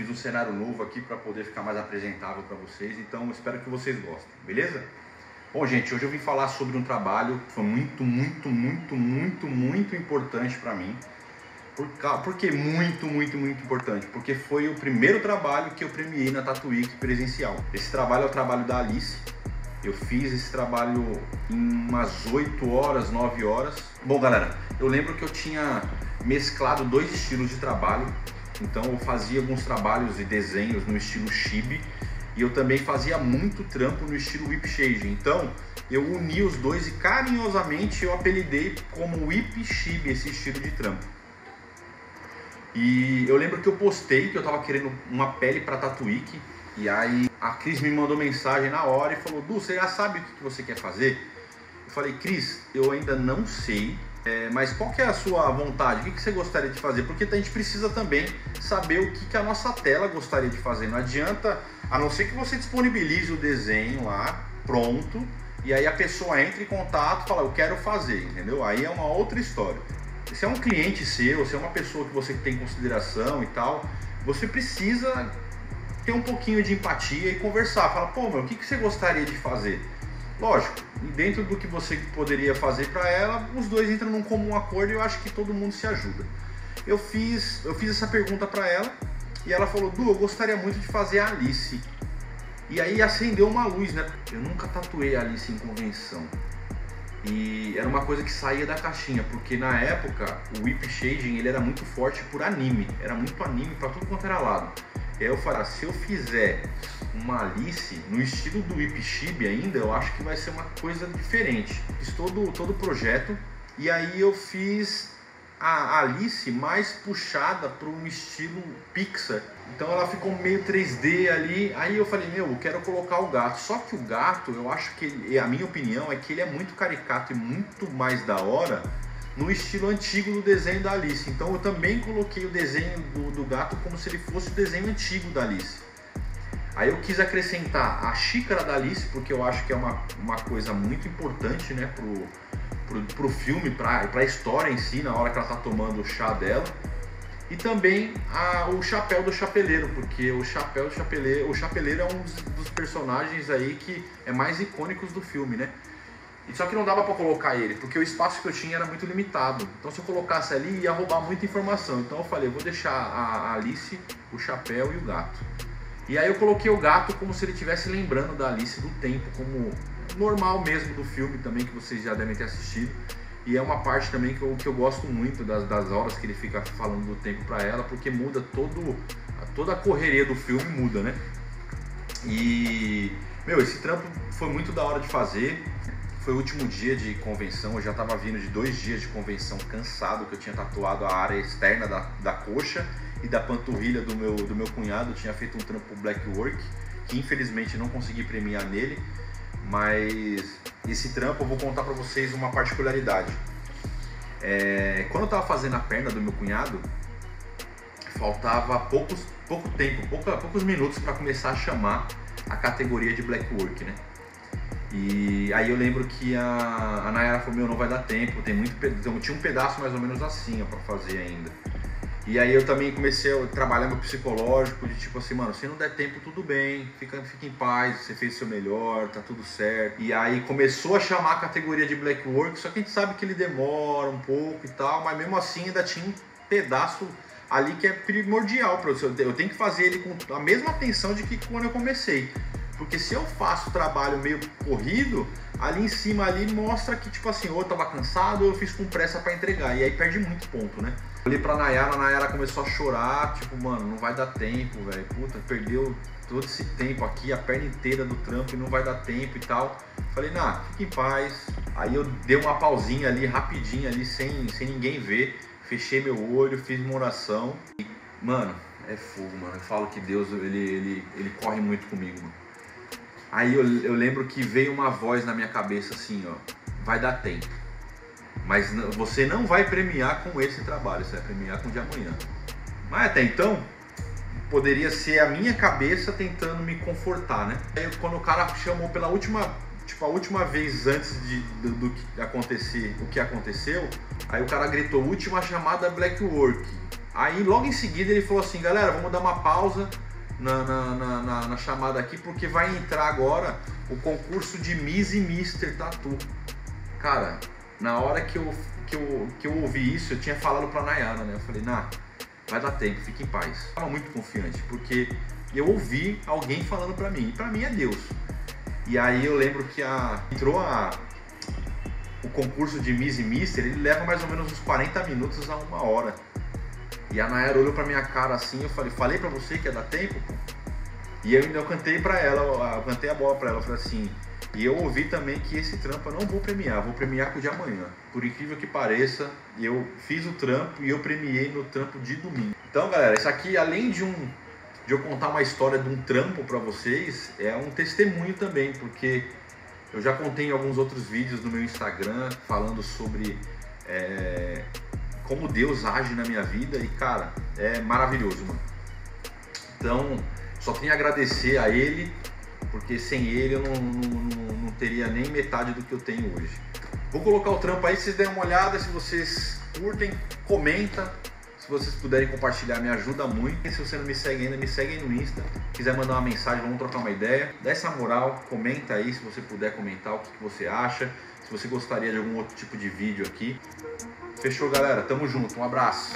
fiz um cenário novo aqui para poder ficar mais apresentável para vocês, então espero que vocês gostem, beleza? Bom, gente, hoje eu vim falar sobre um trabalho que foi muito importante para mim. Por que muito importante? Porque foi o primeiro trabalho que eu premiei na Tattoo Week presencial. Esse trabalho é o trabalho da Alice. Eu fiz esse trabalho em umas 8 horas, 9 horas. Bom, galera, eu lembro que eu tinha mesclado dois estilos de trabalho. Então eu fazia alguns trabalhos e desenhos no estilo chibi e eu também fazia muito trampo no estilo whip shading. Então eu uni os dois e carinhosamente eu apelidei como whip chibi esse estilo de trampo. E eu lembro que eu postei que eu tava querendo uma pele para Tattoo Week. E aí a Cris me mandou mensagem na hora e falou: Du, você já sabe o que você quer fazer? Eu falei: Cris, eu ainda não sei, mas qual que é a sua vontade? O que você gostaria de fazer? Porque a gente precisa também saber o que a nossa tela gostaria de fazer. Não adianta, a não ser que você disponibilize o desenho lá, pronto, e aí a pessoa entra em contato e fala: eu quero fazer, entendeu? Aí é uma outra história. Se é um cliente seu, se é uma pessoa que você tem consideração e tal, você precisa ter um pouquinho de empatia e conversar. Fala: pô, meu, o que você gostaria de fazer? Lógico, dentro do que você poderia fazer para ela, os dois entram num comum acordo e eu acho que todo mundo se ajuda. Eu fiz essa pergunta para ela e ela falou: Du, eu gostaria muito de fazer a Alice. E aí acendeu uma luz, né? Eu nunca tatuei a Alice em convenção. E era uma coisa que saía da caixinha, porque na época o whip shading ele era muito forte por anime, era muito anime para tudo quanto era lado. E aí eu falei: se eu fizer uma Alice no estilo do whip chibi ainda, eu acho que vai ser uma coisa diferente. Fiz todo o projeto e aí eu fiz a Alice mais puxada para um estilo Pixar. Então ela ficou meio 3D ali. Aí eu falei: meu, eu quero colocar o gato. Só que o gato, eu acho que a minha opinião é que ele é muito caricato e muito mais da hora no estilo antigo do desenho da Alice. Então eu também coloquei o desenho do gato como se ele fosse o desenho antigo da Alice. Aí eu quis acrescentar a xícara da Alice, porque eu acho que é uma coisa muito importante, né, pro filme, pra história em si, na hora que ela tá tomando o chá dela. E também o chapéu do chapeleiro, porque o chapeleiro é um dos personagens aí que é mais icônicos do filme, né? E só que não dava para colocar ele, porque o espaço que eu tinha era muito limitado. Então se eu colocasse ali ia roubar muita informação. Então eu falei: eu vou deixar a Alice, o chapéu e o gato. E aí eu coloquei o gato como se ele estivesse lembrando da Alice do tempo, como normal mesmo do filme também, que vocês já devem ter assistido. E é uma parte também que eu gosto muito das horas que ele fica falando do tempo para ela, porque muda toda a correria do filme, muda, né? E, meu, esse trampo foi muito da hora de fazer. Foi o último dia de convenção, eu já tava vindo de 2 dias de convenção cansado, que eu tinha tatuado a área externa da coxa e da panturrilha do meu cunhado. Eu tinha feito um trampo black work, que infelizmente não consegui premiar nele, mas esse trampo eu vou contar pra vocês uma particularidade. Quando eu tava fazendo a perna do meu cunhado, faltava poucos minutos para começar a chamar a categoria de black work, né? E aí eu lembro que a Nayara falou: meu, não vai dar tempo, tinha um pedaço mais ou menos assim para fazer ainda. E aí eu também comecei a trabalhar meu psicológico, de tipo assim: mano, se não der tempo, tudo bem, fica em paz, você fez o seu melhor, tá tudo certo. E aí começou a chamar a categoria de black work, só que a gente sabe que ele demora um pouco e tal, mas mesmo assim ainda tinha um pedaço ali que é primordial para eu tenho que fazer ele com a mesma atenção de que quando eu comecei. Porque se eu faço o trabalho meio corrido, ali em cima ali mostra que tipo assim, ou eu tava cansado ou eu fiz com pressa para entregar, e aí perde muito ponto, né? Olhei pra Nayara, a Nayara começou a chorar, tipo: mano, não vai dar tempo, velho, puta, perdeu todo esse tempo aqui, a perna inteira do trampo e não vai dar tempo e tal. Falei: nah, fique em paz. Aí eu dei uma pausinha ali, rapidinho ali, sem ninguém ver, fechei meu olho, fiz uma oração e, mano, é fogo, mano. Eu falo que Deus, ele corre muito comigo, mano. Aí eu lembro que veio uma voz na minha cabeça assim, ó: vai dar tempo, mas você não vai premiar com esse trabalho, você vai premiar com o de amanhã. Mas até então, poderia ser a minha cabeça tentando me confortar, né? Aí quando o cara chamou pela última vez antes do que acontecer, o que aconteceu, aí o cara gritou: última chamada black work. Aí logo em seguida ele falou assim, galera, vamos dar uma pausa na chamada aqui, porque vai entrar agora o concurso de Miss e Mister Tatu. Cara, na hora que eu ouvi isso, eu tinha falado pra Nayara, né? Eu falei, vai dar tempo, fique em paz. Eu tava muito confiante, porque eu ouvi alguém falando pra mim, e pra mim é Deus. E aí eu lembro que entrou o concurso de Miss e Mister, ele leva mais ou menos uns 40 minutos a 1 hora. E a Nayara olhou pra minha cara assim, eu falei pra você que ia dar tempo? E eu cantei pra ela, eu cantei a bola pra ela, eu falei assim, e eu ouvi também que esse trampo eu não vou premiar com o de amanhã. Por incrível que pareça, eu fiz o trampo e eu premiei no trampo de domingo. Então galera, isso aqui além de eu contar uma história de um trampo pra vocês, é um testemunho também, porque eu já contei em alguns outros vídeos no meu Instagram, falando sobre como Deus age na minha vida e, cara, é maravilhoso, mano. Então, só tenho a agradecer a Ele, porque sem Ele eu não teria nem metade do que eu tenho hoje. Vou colocar o trampo aí, se vocês derem uma olhada, se vocês curtem, comenta. Se vocês puderem compartilhar, me ajuda muito. E se você não me segue ainda, me segue aí no Insta. Quiser mandar uma mensagem, vamos trocar uma ideia. Dá essa moral, comenta aí se você puder comentar o que você acha. Se você gostaria de algum outro tipo de vídeo aqui. Fechou, galera? Tamo junto. Um abraço.